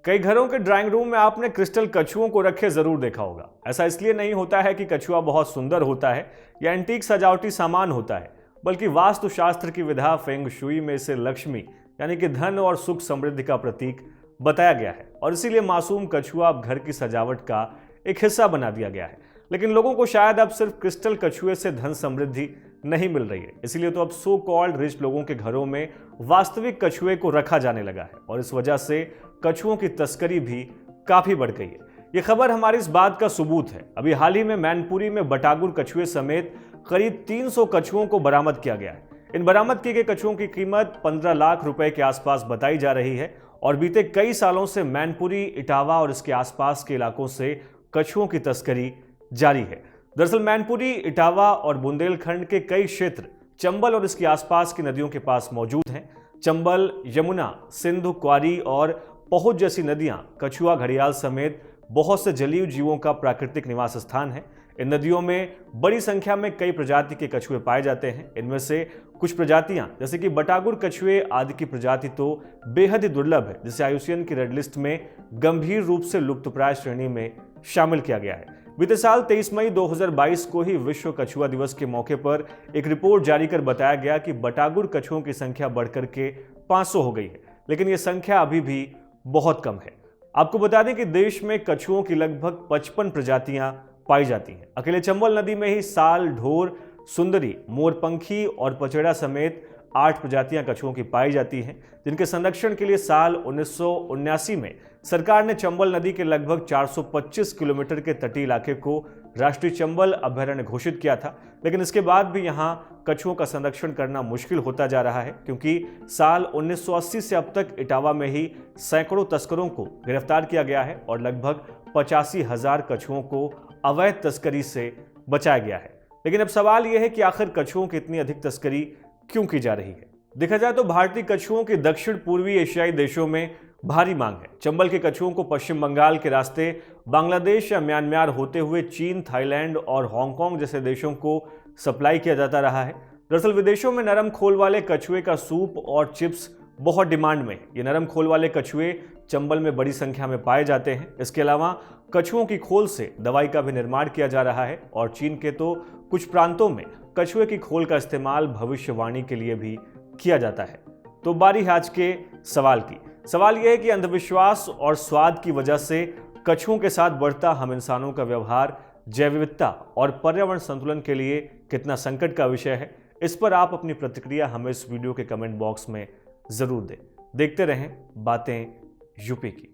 कई घरों के ड्राइंग रूम में आपने क्रिस्टल कछुओं को रखे जरूर देखा होगा। ऐसा इसलिए नहीं होता है कि कछुआ बहुत सुंदर होता है या एंटीक सजावटी सामान होता है, बल्कि वास्तुशास्त्र की विधा फेंग शुई में इसे लक्ष्मी यानी कि धन और सुख समृद्धि का प्रतीक बताया गया है और इसीलिए मासूम कछुआ अब घर की सजावट का एक हिस्सा बना दिया गया है। लेकिन लोगों को शायद अब सिर्फ क्रिस्टल कछुए से धन समृद्धि नहीं मिल रही है, इसीलिए तो अब सो कॉल्ड रिच लोगों के घरों में वास्तविक कछुए को रखा जाने लगा है और इस वजह से कछुओं की तस्करी भी काफी बढ़ गई है। ये खबर हमारी इस बात का सबूत है। अभी हाल ही में मैनपुरी में बटागुर कछुए समेत करीब 300 कछुओं को बरामद किया गया है। इन बरामद किए गए कछुओं की कीमत 15 लाख रुपए के आसपास बताई जा रही है और बीते कई सालों से मैनपुरी, इटावा और इसके आसपास के इलाकों से कछुओं की तस्करी जारी है। दरअसल मैनपुरी, इटावा और बुंदेलखंड के कई क्षेत्र चंबल और इसके आसपास की नदियों के पास मौजूद हैं। चंबल, यमुना, सिंधु, क्वारी और पहुज जैसी नदियां कछुआ, घड़ियाल समेत बहुत से जलीय जीवों का प्राकृतिक निवास स्थान है। इन नदियों में बड़ी संख्या में कई प्रजाति के कछुए पाए जाते हैं। इनमें से कुछ प्रजातियां जैसे कि बटागुर कछुए आदि की प्रजाति तो बेहद ही दुर्लभ है, जिसे IUCN की रेड लिस्ट में गंभीर रूप से लुप्तप्राय श्रेणी में शामिल किया गया है। बीते साल 23 मई 2022 को ही विश्व कछुआ दिवस के मौके पर एक रिपोर्ट जारी कर बताया गया कि बटागुर कछुओं की संख्या बढ़कर के 500 हो गई है, लेकिन यह संख्या अभी भी बहुत कम है। आपको बता दें कि देश में कछुओं की लगभग 55 प्रजातियां पाई जाती हैं। अकेले चंबल नदी में ही साल, ढोर, सुंदरी, मोरपंखी और पचेड़ा समेत 8 प्रजातियां कछुओं की पाई जाती हैं, जिनके संरक्षण के लिए साल 1979 में सरकार ने चंबल नदी के लगभग 425 किलोमीटर के तटीय इलाके को राष्ट्रीय चंबल अभयारण्य घोषित किया था। लेकिन इसके बाद भी यहां कछुओं का संरक्षण करना मुश्किल होता जा रहा है, क्योंकि साल 1980 से अब तक इटावा में ही सैकड़ों तस्करों को गिरफ्तार किया गया है और लगभग 85,000 कछुओं को अवैध तस्करी से बचाया गया है। लेकिन अब सवाल यह है कि आखिर कछुओं की इतनी अधिक तस्करी क्यों की जा रही है? देखा जाए तो भारतीय कछुओं की दक्षिण पूर्वी एशियाई देशों में भारी मांग है। चंबल के कछुओं को पश्चिम बंगाल के रास्ते बांग्लादेश या म्यांमार होते हुए चीन, थाईलैंड और हांगकांग जैसे देशों को सप्लाई किया जाता रहा है। दरअसल विदेशों में नरम खोल वाले कछुए का सूप और चिप्स बहुत डिमांड में है। ये नरम खोल वाले कछुए चंबल में बड़ी संख्या में पाए जाते हैं। इसके अलावा कछुओं की खोल से दवाई का भी निर्माण किया जा रहा है और चीन के तो कुछ प्रांतों में कछुए की खोल का इस्तेमाल भविष्यवाणी के लिए भी किया जाता है। तो बारी है आज के सवाल की। सवाल यह है कि अंधविश्वास और स्वाद की वजह से कछुओं के साथ बढ़ता हम इंसानों का व्यवहार जैव विविधता और पर्यावरण संतुलन के लिए कितना संकट का विषय है। इस पर आप अपनी प्रतिक्रिया हमें इस वीडियो के कमेंट बॉक्स में जरूर दें। देखते रहें बातें यूपी की।